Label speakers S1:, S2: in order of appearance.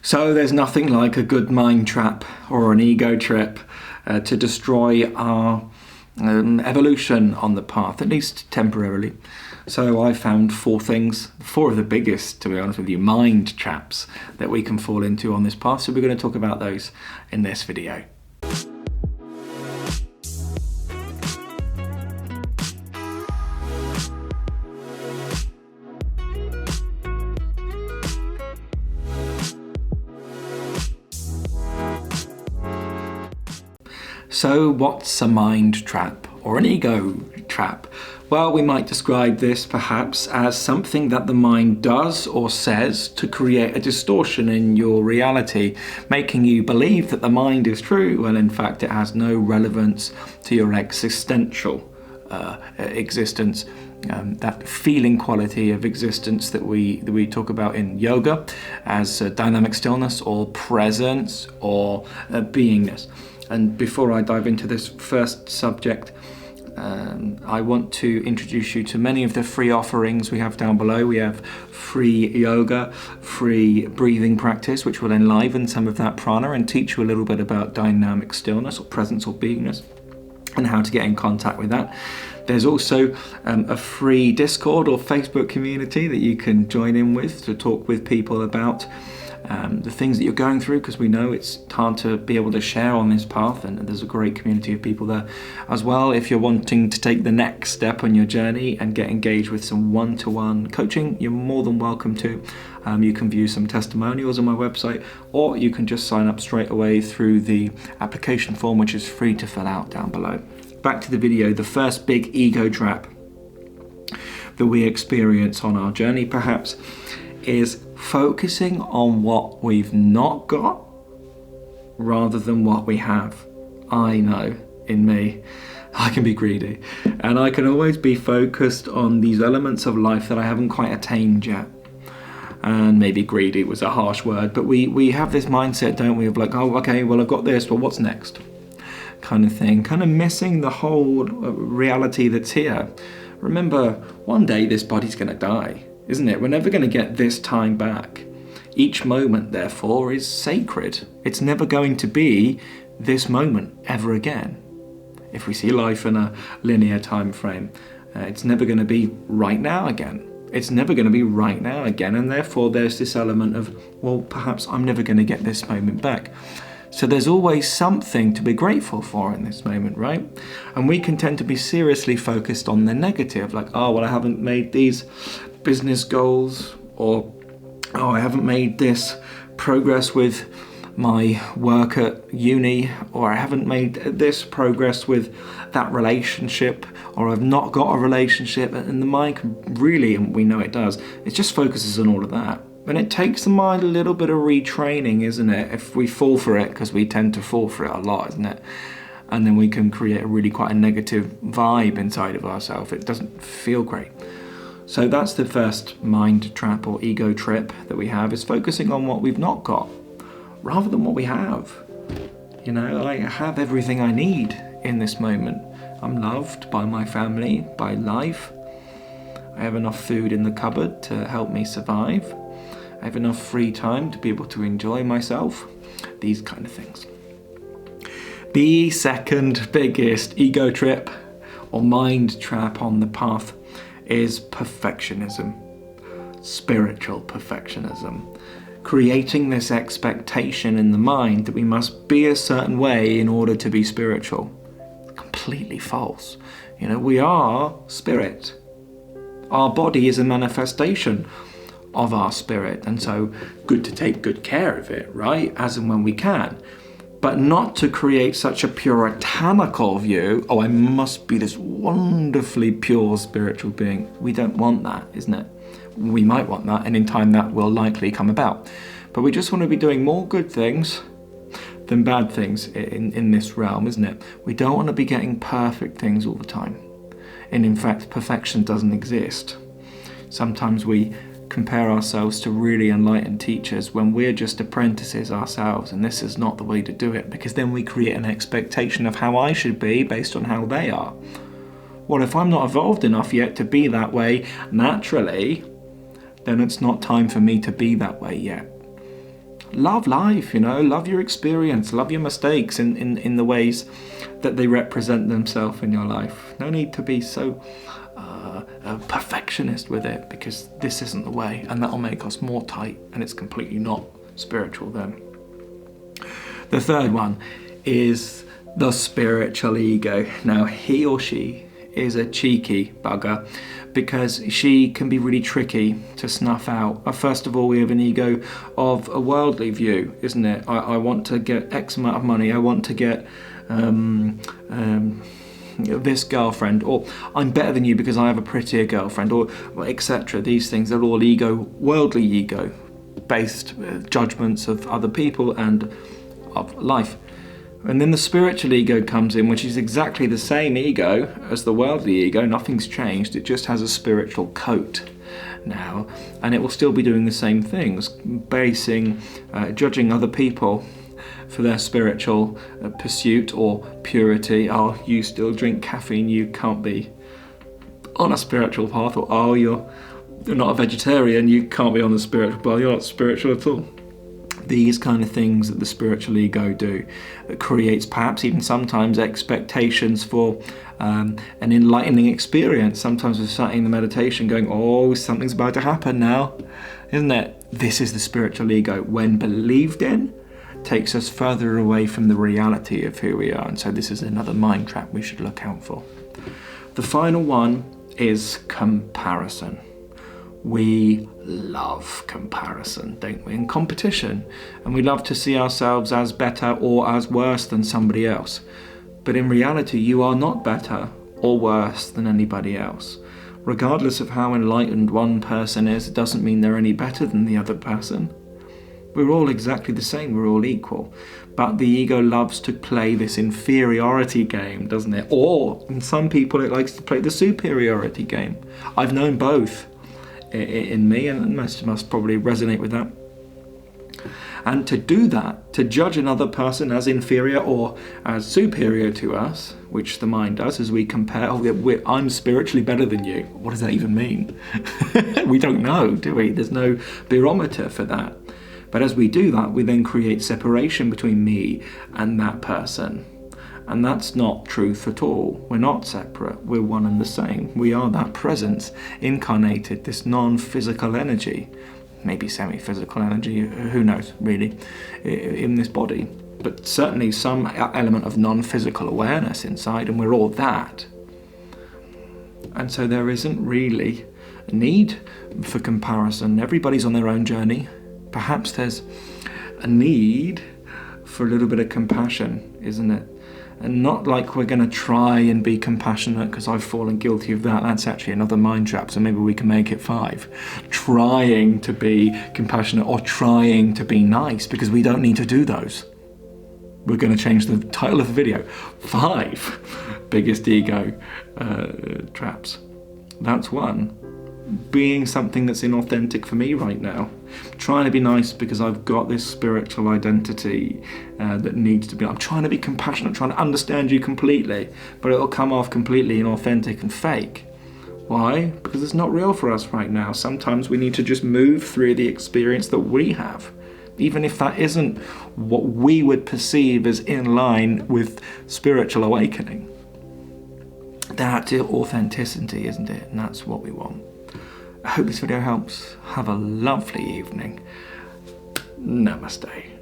S1: So there's nothing like a good mind trap or an ego trip to destroy our evolution on the path, at least temporarily. So I found four of the biggest, to be honest with you, mind traps that we can fall into on this path. So we're going to talk about those in this video. So what's a mind trap or an ego trap? Well, we might describe this perhaps as something that the mind does or says to create a distortion in your reality, making you believe that the mind is true when in fact it has no relevance to your existential existence. That feeling quality of existence that we talk about in yoga as dynamic stillness or presence or beingness. And before I dive into this first subject, I want to introduce you to many of the free offerings we have down below. We have free yoga, free breathing practice, which will enliven some of that prana and teach you a little bit about dynamic stillness or presence or beingness and how to get in contact with that. There's also a free Discord or Facebook community that you can join in with to talk with people about the things that you're going through, because we know it's hard to be able to share on this path, and there's a great community of people there as well. If you're wanting to take the next step on your journey and get engaged with some one-to-one coaching, you're more than welcome to. You can view some testimonials on my website, or you can just sign up straight away through the application form, which is free to fill out down below. Back to the video. The first big ego trap that we experience on our journey perhaps is focusing on what we've not got rather than what we have. I know in me, I can be greedy, and I can always be focused on these elements of life that I haven't quite attained yet. And maybe greedy was a harsh word, but we have this mindset, don't we, of like, oh, okay, well, I've got this, but what's next? Kind of thing, kind of missing the whole reality that's here. Remember, one day this body's going to die, isn't it? We're never going to get this time back. Each moment, therefore, is sacred. It's never going to be this moment ever again. If we see life in a linear time frame, it's never going to be right now again. It's never going to be right now again, and therefore there's this element of, well, perhaps I'm never going to get this moment back. So there's always something to be grateful for in this moment, right? And we can tend to be seriously focused on the negative, like, oh, well, I haven't made these business goals, or, oh, I haven't made this progress with my work at uni, or I haven't made this progress with that relationship, or I've not got a relationship. And the mind can really, and we know it does, it just focuses on all of that. And it takes the mind a little bit of retraining, isn't it? If we fall for it, because we tend to fall for it a lot, isn't it? And then we can create really quite a negative vibe inside of ourselves. It doesn't feel great. So that's the first mind trap or ego trip that we have, is focusing on what we've not got rather than what we have. You know, I have everything I need in this moment. I'm loved by my family, by life. I have enough food in the cupboard to help me survive. I have enough free time to be able to enjoy myself. These kind of things. The second biggest ego trip or mind trap on the path is perfectionism. Spiritual perfectionism. Creating this expectation in the mind that we must be a certain way in order to be spiritual. Completely false. You know, we are spirit. Our body is a manifestation of our spirit, and so good to take good care of it, right, as and when we can, but not to create such a puritanical view, oh, I must be this wonderfully pure spiritual being. We don't want that, isn't it? We might want that, and in time that will likely come about, but we just want to be doing more good things than bad things in this realm, isn't it? We don't want to be getting perfect things all the time, and in fact perfection doesn't exist. Sometimes we compare ourselves to really enlightened teachers when we're just apprentices ourselves, and this is not the way to do it, because then we create an expectation of how I should be based on how they are. Well, if I'm not evolved enough yet to be that way naturally, then it's not time for me to be that way yet. love life, love your experience, love your mistakes in the ways that they represent themselves in your life. No need to be so a perfectionist with it, because this isn't the way, and that'll make us more tight, and it's completely not spiritual then. The third one is the spiritual ego. Now, he or she is a cheeky bugger, because she can be really tricky to snuff out. This of all, we have an ego of a worldly view, isn't it? I want to get X amount of money, I want to get this girlfriend, or I'm better than you because I have a prettier girlfriend, or etc. These things are all worldly ego based judgments of other people and of life. And then the spiritual ego comes in, which is exactly the same ego as the worldly ego. Nothing's changed, it just has a spiritual coat now, and it will still be doing the same things, judging other people for their spiritual pursuit or purity. Oh, you still drink caffeine, you can't be on a spiritual path. Or, oh, you're not a vegetarian, you can't be on the spiritual path, you're not spiritual at all. These kind of things that the spiritual ego do, that creates perhaps even sometimes expectations for an enlightening experience. Sometimes we're starting the meditation going, oh, something's about to happen now, isn't it? This is the spiritual ego, when believed in, takes us further away from the reality of who we are. And so this is another mind trap we should look out for. The final one is comparison. We love comparison, don't we? And competition. And we love to see ourselves as better or as worse than somebody else. But in reality, you are not better or worse than anybody else. Regardless of how enlightened one person is, it doesn't mean they're any better than the other person. We're all exactly the same, we're all equal. But the ego loves to play this inferiority game, doesn't it? Or, in some people, it likes to play the superiority game. I've known both in me, and most must probably resonate with that. And to do that, to judge another person as inferior or as superior to us, which the mind does as we compare, I'm spiritually better than you. What does that even mean? We don't know, do we? There's no barometer for that. But as we do that, we then create separation between me and that person. And that's not truth at all. We're not separate, we're one and the same. We are that presence, incarnated, this non-physical energy, maybe semi-physical energy, who knows really, in this body. But certainly some element of non-physical awareness inside, and we're all that. And so there isn't really a need for comparison. Everybody's on their own journey. Perhaps there's a need for a little bit of compassion, isn't it? And not like we're going to try and be compassionate, because I've fallen guilty of that. That's actually another mind trap, so maybe we can make it 5. Trying to be compassionate or trying to be nice, because we don't need to do those. We're going to change the title of the video. 5 biggest ego traps. That's one. Being something that's inauthentic for me right now. Trying to be nice because I've got this spiritual identity that needs to be. I'm trying to be compassionate, trying to understand you completely, but it'll come off completely inauthentic and fake. Why? Because it's not real for us right now. Sometimes we need to just move through the experience that we have, even if that isn't what we would perceive as in line with spiritual awakening. That's authenticity, isn't it? And that's what we want. I hope this video helps. Have a lovely evening. Namaste.